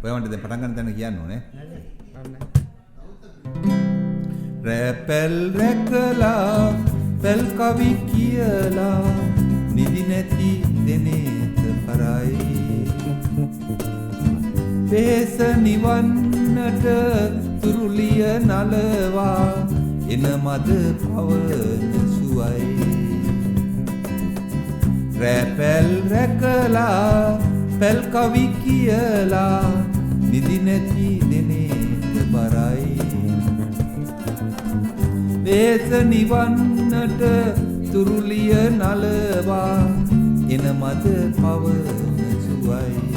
ඔයාලට දැන් පටන් ගන්න තැන කියන්න ඕනේ. රැපෙල් රැකලා පෙල් කවි කියලා නිදි නැති දෙනේත පරයි. වෙහෙස නිවන්නට තුරුලිය නලවා එන මද පවන සුවයි. රැපෙල් රැකලා පෙල් කවි කියලා නිදි නැති දෙනේත බරයි. වෙහෙස නිවන්නට තුරුලිය නලවා එන මද පවන සුවයි.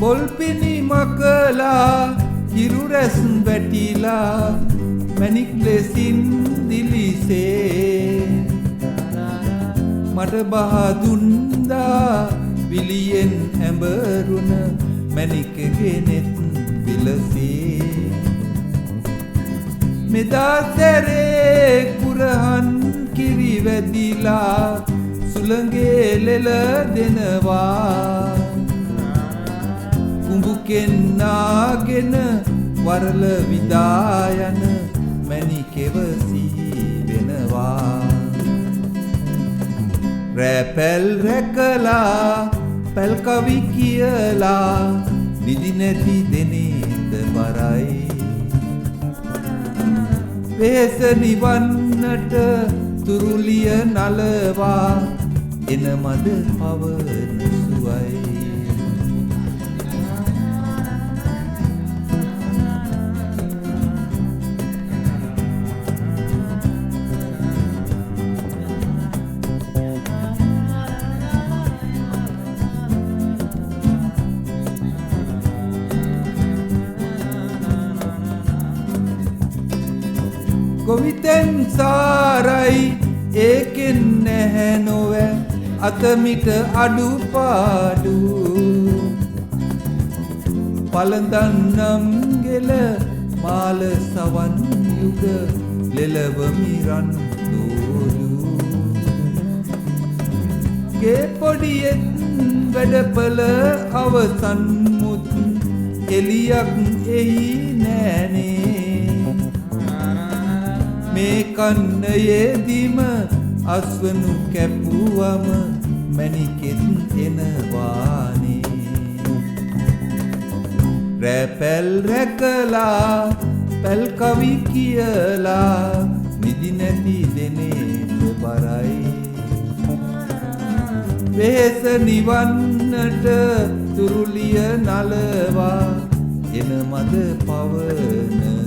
බොල්පිනි මකලා හිරු රැස් වැටිලා මැණික් ලෙසින් දිලිසේ මට බහ දුන්දා විලියෙන් ඇඹරුණ මැණිකගේ නෙත් විලසේ. මෙදා සැරේ කුරහන් කිරි වැදිලා සුළඟේ ලෙල දෙනවා. කුඹුකෙන්නාගෙන වරල විදායන මැණිකෙවසී වෙනවා. රැපෙල් රැකලා පැල් කවි කියලා නිදි නැති දෙනේත බරයි. වෙහෙස නිවන්නට තුරුලිය නලවා එන මද පවන සුවයි. කොවිතෙන් සාරයි ඒකෙන් නැහැ නොවැ අතමිට අඩුපාඩු. පළඳන්නම් ගෙල මාල සවන් යුග ලෙලවමි රන් දෝරු. ගේ පොඩියෙත් වැඩපල අවසන් මුත් එලියක් එහි නෑනේ. මේ කන්නයේදීම අස්වනු කැපුවම මැණිකෙත් එනවානේ. රැපෙල් රැකලා පැල් කවි කියලා නිදි නැති දෙනේත බරයි. වෙහෙස නිවන්නට තුරුලිය නලවා එන මද පවන